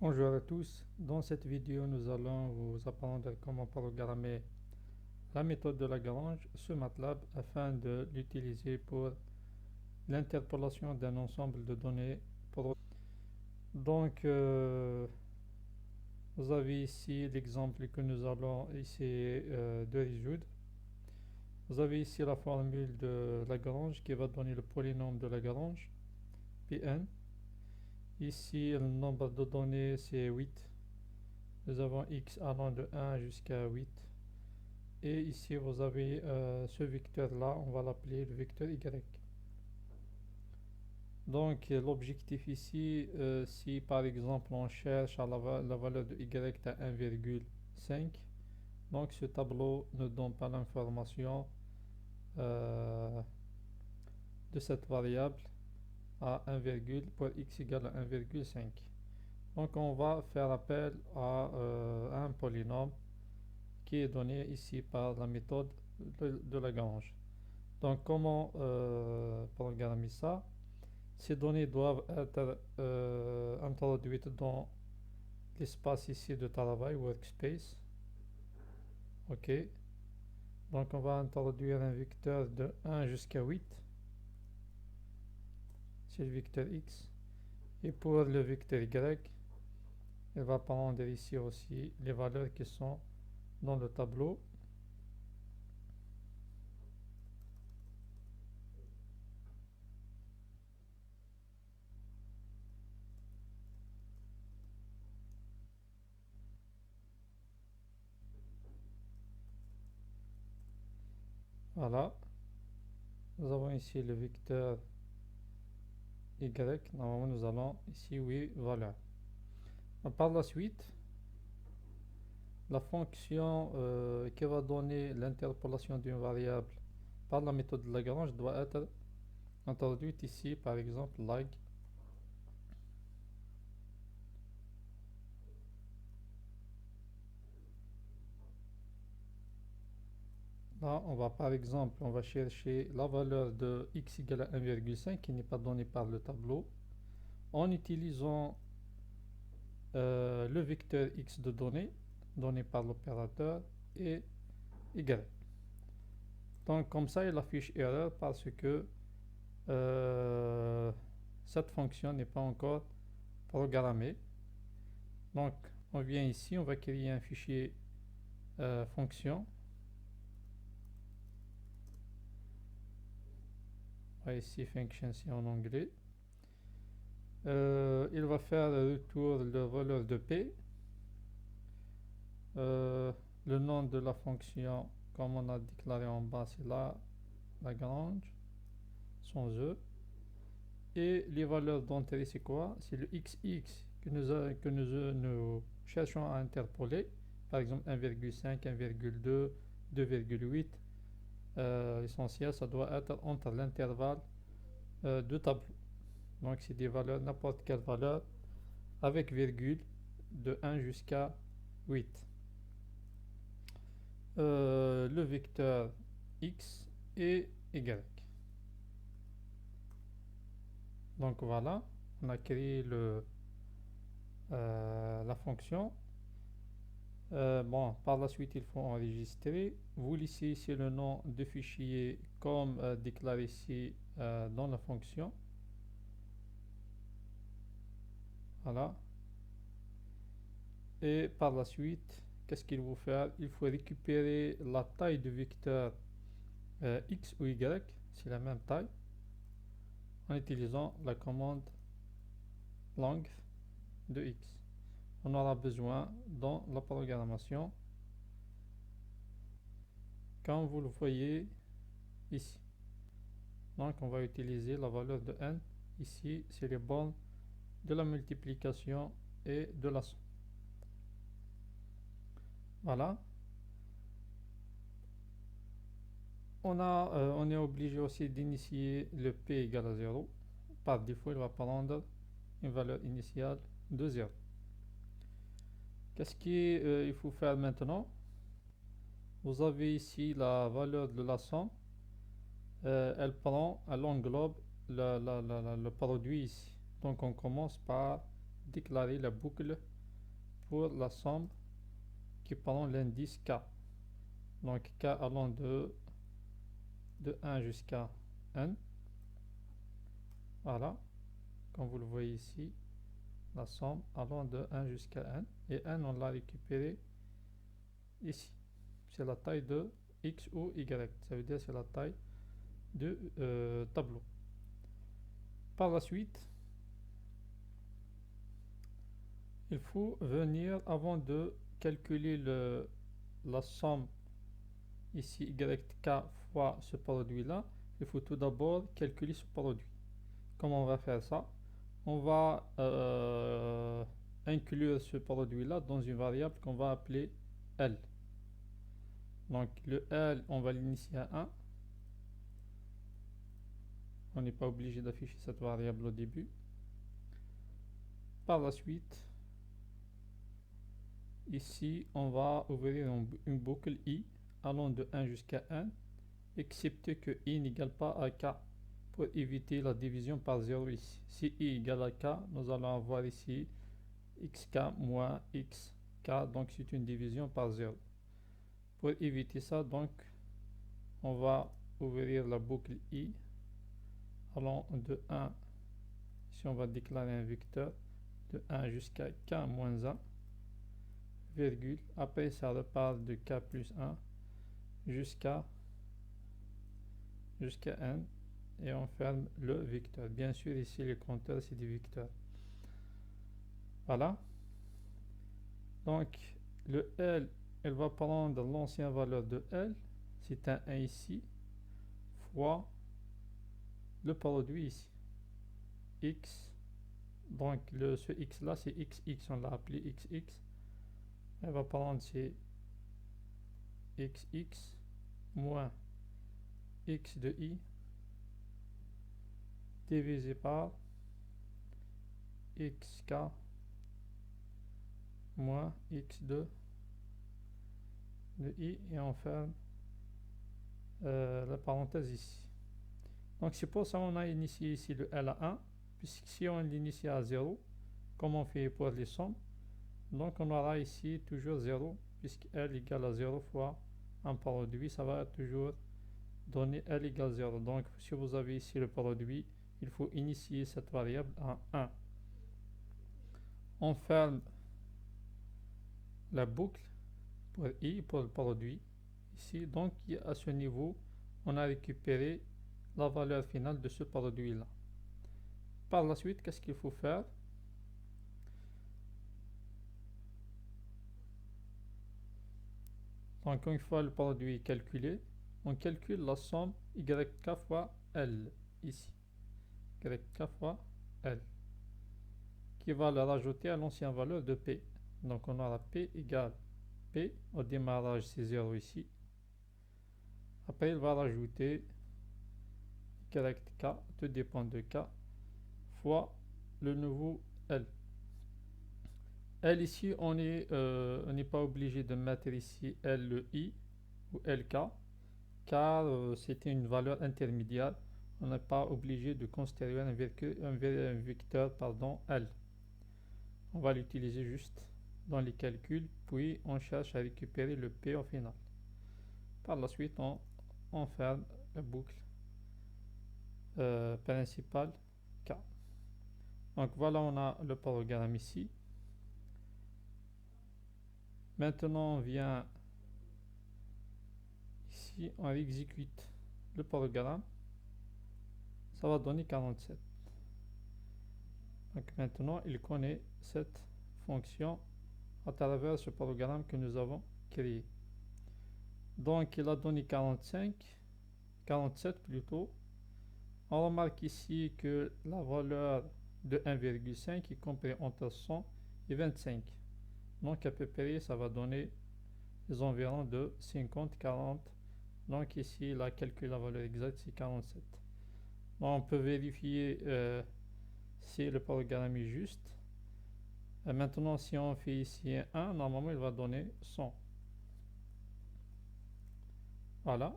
Bonjour à tous, dans cette vidéo nous allons vous apprendre comment programmer la méthode de Lagrange sur MATLAB afin de l'utiliser pour l'interpolation d'un ensemble de données. Donc vous avez ici l'exemple que nous allons essayer de résoudre. Vous avez ici la formule de Lagrange qui va donner le polynôme de Lagrange, Pn. Ici le nombre de données c'est 8. Nous avons x allant de 1 jusqu'à 8. Et ici, vous avez ce vecteur-là, on va l'appeler le vecteur y. Donc, l'objectif ici, si par exemple on cherche à la valeur de y à 1,5, donc ce tableau ne donne pas l'information euh, de cette variable à 1, pour x égale à 1,5. Donc, on va faire appel à un polynôme qui est donné ici par la méthode de Lagrange. Donc, comment programmer ça? Ces données doivent être introduites dans l'espace ici de travail, workspace. OK. Donc, on va introduire un vecteur de 1 jusqu'à 8. C'est le vecteur x. Et pour le vecteur y, il va prendre ici aussi les valeurs qui sont dans le tableau. Voilà. Nous avons ici le vecteur y. Normalement, nous allons ici 8 valeurs. Par la suite, la fonction qui va donner l'interpolation d'une variable par la méthode de Lagrange doit être introduite ici, par exemple, lag. Là, on va par exemple, on va chercher la valeur de x égale à 1,5 qui n'est pas donnée par le tableau en utilisant le vecteur x de données donné par l'opérateur et y. Donc comme ça, il affiche erreur parce que cette fonction n'est pas encore programmée. Donc on vient ici, on va créer un fichier fonction. Ici function c'est en anglais. Il va faire retour la valeur de p. Le nom de la fonction, comme on a déclaré en bas, c'est la Lagrange, sans e. Et les valeurs d'entrée, c'est quoi? C'est le xx nous cherchons à interpoler. Par exemple, 1,5, 1,2, 2,8. L'essentiel, ça doit être entre l'intervalle de tableau. Donc, c'est des valeurs, n'importe quelle valeur, avec virgule, de 1 jusqu'à 8. Le vecteur x et y. Donc voilà, on a créé la fonction. Bon, par la suite, il faut enregistrer. Vous laissez ici le nom de fichier comme déclaré ici dans la fonction. Voilà. Et par la suite, qu'est-ce qu'il faut faire? Il faut récupérer la taille du vecteur x ou y, c'est la même taille, en utilisant la commande length de x. On aura besoin dans la programmation, comme vous le voyez ici. Donc on va utiliser la valeur de n. Ici, c'est les bornes de la multiplication et de la somme. Voilà. On est obligé aussi d'initier le p égale à 0. Par défaut, il va prendre une valeur initiale de 0. Qu'est-ce qu'il faut faire maintenant? Vous avez ici la valeur de la somme. Elle englobe le produit ici. Donc on commence par déclarer la boucle pour la somme qui prend l'indice k. Donc k allant de 1 jusqu'à n. Voilà, comme vous le voyez ici, la somme allant de 1 jusqu'à n. Et n, on l'a récupéré ici. C'est la taille de x ou y. Ça veut dire c'est la taille du tableau. Par la suite, il faut venir, avant de calculer la somme ici YK fois ce produit là, il faut tout d'abord calculer ce produit. Comment on va faire ça? On va inclure ce produit là dans une variable qu'on va appeler L. Donc le L, on va l'initier à 1. On n'est pas obligé d'afficher cette variable au début. Par la suite, ici on va ouvrir une boucle I allant de 1 jusqu'à n, excepté que I n'égale pas à k, pour éviter la division par 0 ici. Si I égale à k, nous allons avoir ici xk moins xk, donc c'est une division par 0. Pour éviter ça, donc on va ouvrir la boucle I allant de 1, si on va déclarer un vecteur, de 1 jusqu'à k moins 1, virgule, après ça repart de k plus 1 jusqu'à n, et on ferme le vecteur. Bien sûr, ici les compteurs c'est des vecteurs. Voilà. Donc le L, elle va prendre l'ancienne valeur de L, c'est un 1 ici, fois le produit ici, x. Donc ce x là c'est xx, on l'a appelé xx. Elle va prendre c'est xx moins x de i divisé par xk moins x de i, et on ferme la parenthèse ici. Donc c'est pour ça qu'on a initié ici le L à 1, puisque si on l'initie à 0, comme on fait pour les sommes, donc on aura ici toujours 0, puisque L égale à 0 fois un produit, ça va toujours donner L égale 0. Donc si vous avez ici le produit, il faut initier cette variable à 1. On ferme la boucle pour i, pour le produit ici. Donc à ce niveau, on a récupéré la valeur finale de ce produit là. Par la suite, qu'est-ce qu'il faut faire? Donc une fois le produit calculé, on calcule la somme YK fois L ici, YK fois L, qui va le rajouter à l'ancienne valeur de P. Donc on aura P égale P, au démarrage c'est 0 ici. Après il va rajouter YK, tout dépend de K, fois le nouveau L. L ici, on n'est pas obligé de mettre ici LI ou LK, car c'était une valeur intermédiaire. On n'est pas obligé de considérer un vecteur L. On va l'utiliser juste dans les calculs, puis on cherche à récupérer le P au final. Par la suite, on ferme la boucle principale K. Donc voilà, on a le programme ici. Maintenant, on vient ici, on exécute le programme. Ça va donner 47. Donc maintenant, il connaît cette fonction à travers ce programme que nous avons créé. Donc il a donné 47 plutôt. On remarque ici que la valeur de 1,5 est comprise entre 100 et 25. Donc à peu près, ça va donner les environs de 50-40. Donc ici, il a calculé la valeur exacte, c'est 47. Donc on peut vérifier si le programme est juste. Et maintenant, si on fait ici 1, normalement, il va donner 100. Voilà.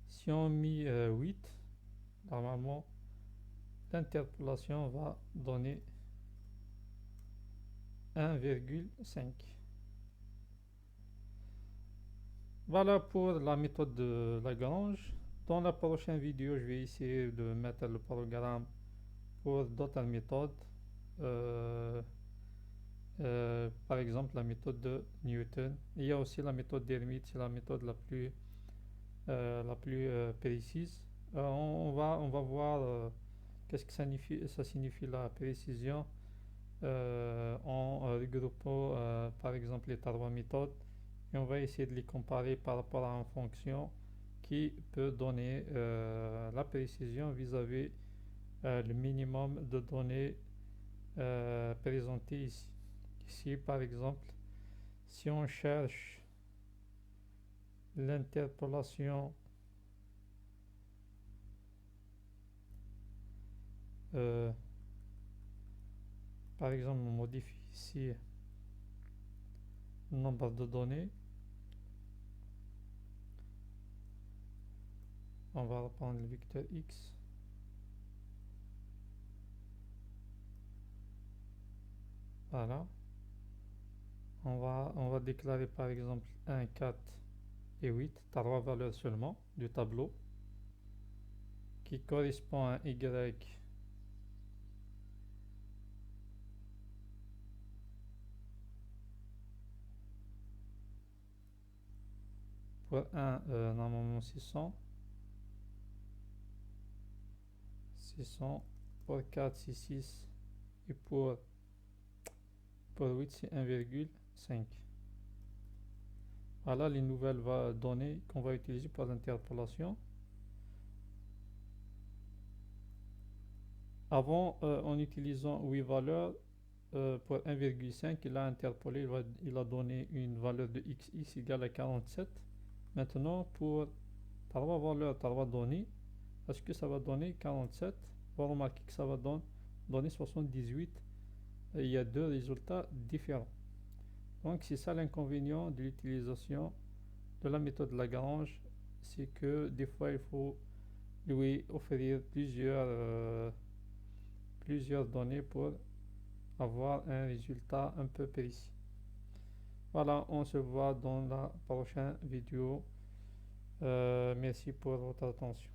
Si on met 8, normalement, l'interpolation va donner 1,5. Voilà pour la méthode de Lagrange. Dans la prochaine vidéo, je vais essayer de mettre le programme pour d'autres méthodes. Euh, par exemple, la méthode de Newton. Il y a aussi la méthode d'Hermite, c'est la méthode la plus précise. On va voir qu'est-ce que ça signifie la précision en regroupant par exemple les trois méthodes, et on va essayer de les comparer par rapport à une fonction qui peut donner la précision vis-à-vis le minimum de données présentées ici. Ici, par exemple, si on cherche l'interpolation euh, par exemple, on modifie ici le nombre de données. On va reprendre le vecteur x. Voilà. On va déclarer par exemple 1, 4 et 8, trois valeurs seulement du tableau, qui correspond à y pour 1, normalement 600. 600 pour 4, c'est 6. Et pour 8, c'est 1,5. Voilà les nouvelles données qu'on va utiliser pour l'interpolation. Avant, en utilisant 8 valeurs pour 1,5, il a interpolé, il a donné une valeur de xx égale à 47. Maintenant, pour 3 valeurs, 3 données, est-ce que ça va donner 47? On va remarquer que ça va donner 78. Et il y a deux résultats différents. Donc, c'est ça l'inconvénient de l'utilisation de la méthode Lagrange, c'est que des fois, il faut lui offrir plusieurs données pour avoir un résultat un peu précis. Voilà, on se voit dans la prochaine vidéo. Merci pour votre attention.